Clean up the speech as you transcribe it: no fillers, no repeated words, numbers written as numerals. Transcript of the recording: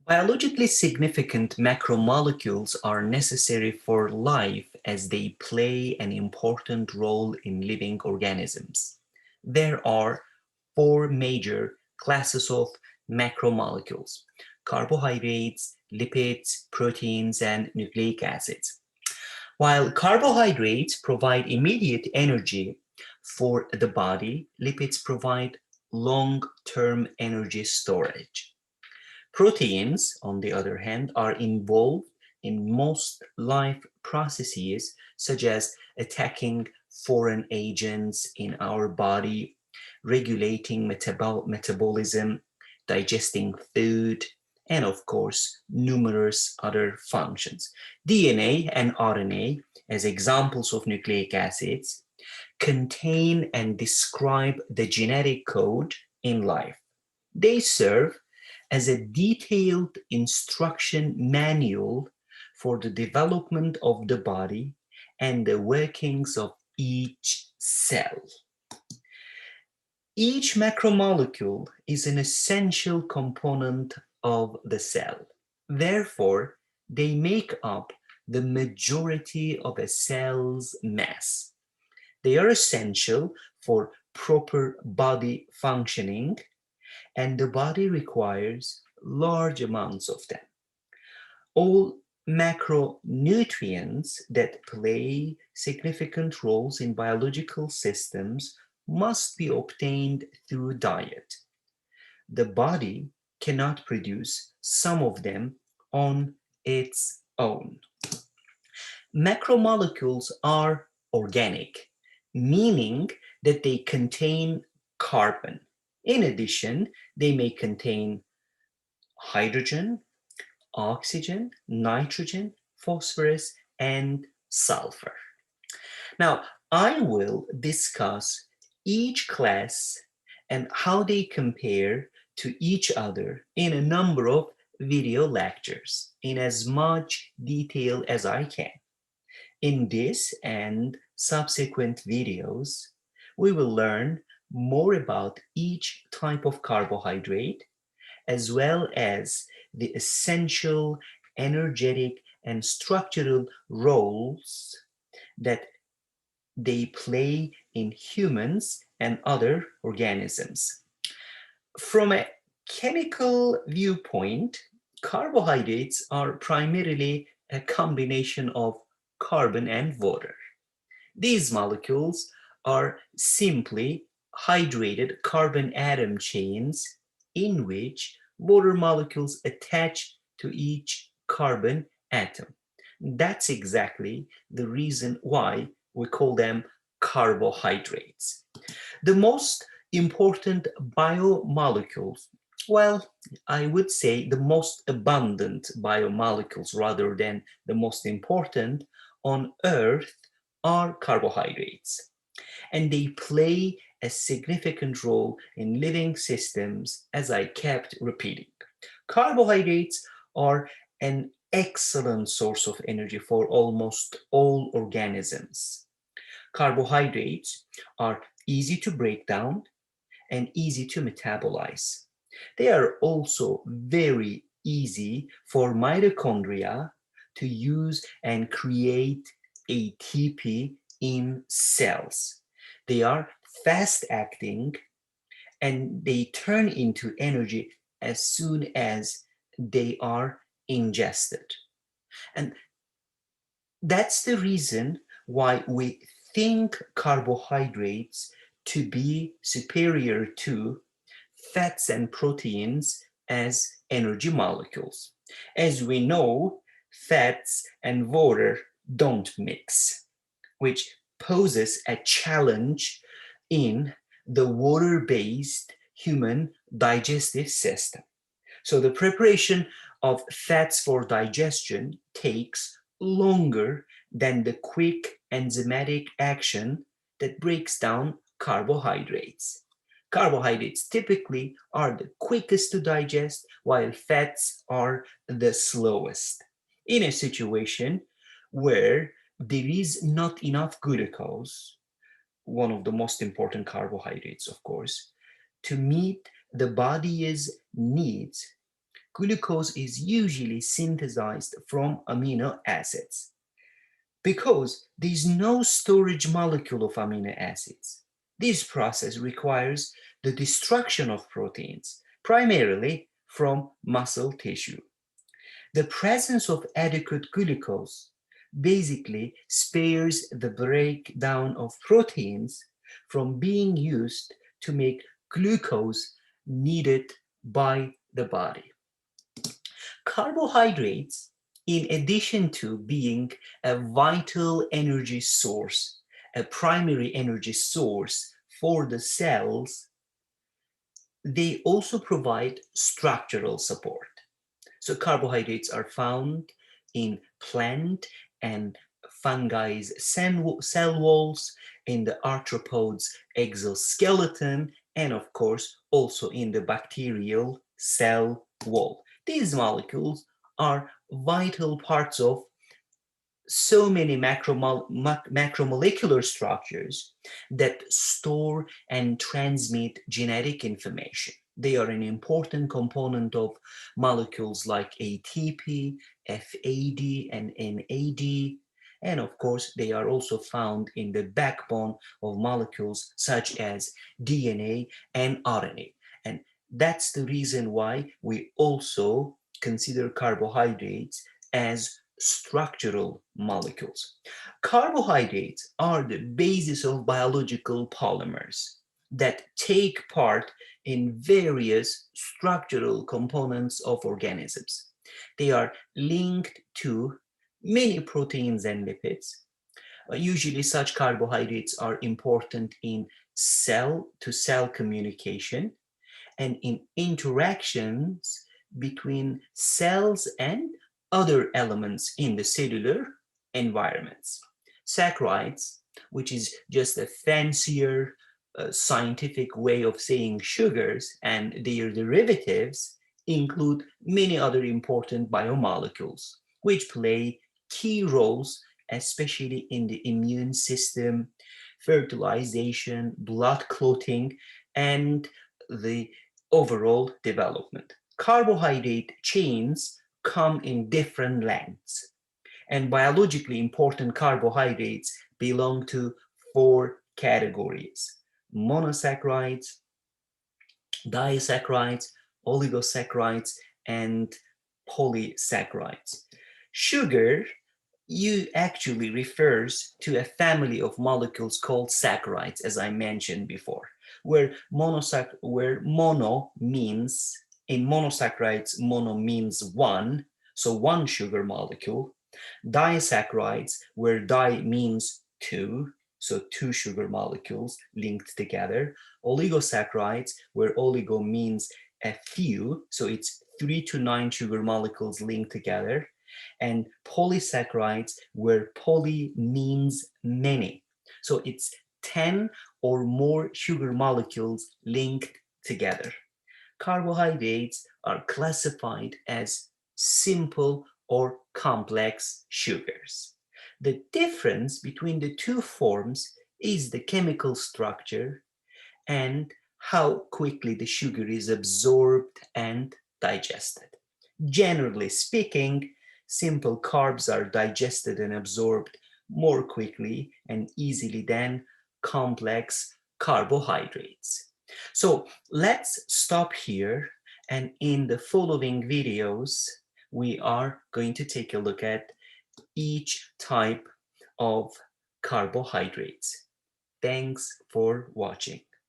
Biologically significant macromolecules are necessary for life as they play an important role in living organisms. There are four major classes of macromolecules: carbohydrates, lipids, proteins, and nucleic acids. While carbohydrates provide immediate energy for the body, lipids provide long-term energy storage. Proteins, on the other hand, are involved in most life processes, such as attacking foreign agents in our body, regulating metabolism, digesting food, and of course, numerous other functions. DNA and RNA, as examples of nucleic acids, contain and describe the genetic code in life. They serve as a detailed instruction manual for the development of the body and the workings of each cell. Each macromolecule is an essential component of the cell. Therefore, they make up the majority of a cell's mass. They are essential for proper body functioning, and the body requires large amounts of them. All macronutrients that play significant roles in biological systems must be obtained through diet. The body cannot produce some of them on its own. Macromolecules are organic, meaning that they contain carbon. In addition, they may contain hydrogen, oxygen, nitrogen, phosphorus, and sulfur. Now, I will discuss each class and how they compare to each other in a number of video lectures in as much detail as I can. In this and subsequent videos, we will learn more about each type of carbohydrate, as well as the essential energetic and structural roles that they play in humans and other organisms. From a chemical viewpoint, carbohydrates are primarily a combination of carbon and water. These molecules are simply hydrated carbon atom chains in which water molecules attach to each carbon atom. That's exactly the reason why we call them carbohydrates. The most important biomolecules, well, I would say the most abundant biomolecules rather than the most important on Earth are carbohydrates, and they play a significant role in living systems, as I kept repeating. Carbohydrates are an excellent source of energy for almost all organisms. Carbohydrates are easy to break down and easy to metabolize. They are also very easy for mitochondria to use and create ATP in cells. They are fast acting and they turn into energy as soon as they are ingested. And that's the reason why we think carbohydrates to be superior to fats and proteins as energy molecules. As we know, fats and water don't mix, which poses a challenge in the water-based human digestive system. So the preparation of fats for digestion takes longer than the quick enzymatic action that breaks down carbohydrates. Carbohydrates typically are the quickest to digest, while fats are the slowest. In a situation where there is not enough glucose, one of the most important carbohydrates, of course, to meet the body's needs, glucose is usually synthesized from amino acids because there is no storage molecule of amino acids. This process requires the destruction of proteins, primarily from muscle tissue. The presence of adequate glucose basically spares the breakdown of proteins from being used to make glucose needed by the body. Carbohydrates, in addition to being a vital energy source, a primary energy source for the cells, they also provide structural support. So carbohydrates are found in plant and fungi's cell walls, in the arthropods' exoskeleton, and of course also in the bacterial cell wall. These molecules are vital parts of so many macromolecular structures that store and transmit genetic information. They are an important component of molecules like ATP, FAD, and NAD. And of course, they are also found in the backbone of molecules such as DNA and RNA. And that's the reason why we also consider carbohydrates as structural molecules. Carbohydrates are the basis of biological polymers that take part in various structural components of organisms. They are linked to many proteins and lipids. Usually, such carbohydrates are important in cell to cell communication and in interactions between cells and other elements in the cellular environments. Saccharides, which is just a fancier scientific way of saying sugars, and their derivatives include many other important biomolecules, which play key roles, especially in the immune system, fertilization, blood clotting, and the overall development. Carbohydrate chains come in different lengths, and biologically important carbohydrates belong to four categories: monosaccharides, disaccharides, oligosaccharides, and polysaccharides. Sugar actually refers to a family of molecules called saccharides, as I mentioned before, where mono means, in monosaccharides, mono means one, so one sugar molecule. Disaccharides, where di means two, so two sugar molecules linked together. Oligosaccharides, where oligo means a few, so it's 3 to 9 sugar molecules linked together. And polysaccharides, where poly means many, so it's 10 or more sugar molecules linked together. Carbohydrates are classified as simple or complex sugars. The difference between the two forms is the chemical structure and how quickly the sugar is absorbed and digested. Generally speaking, simple carbs are digested and absorbed more quickly and easily than complex carbohydrates. So let's stop here, and in the following videos, we are going to take a look at each type of carbohydrates. Thanks for watching.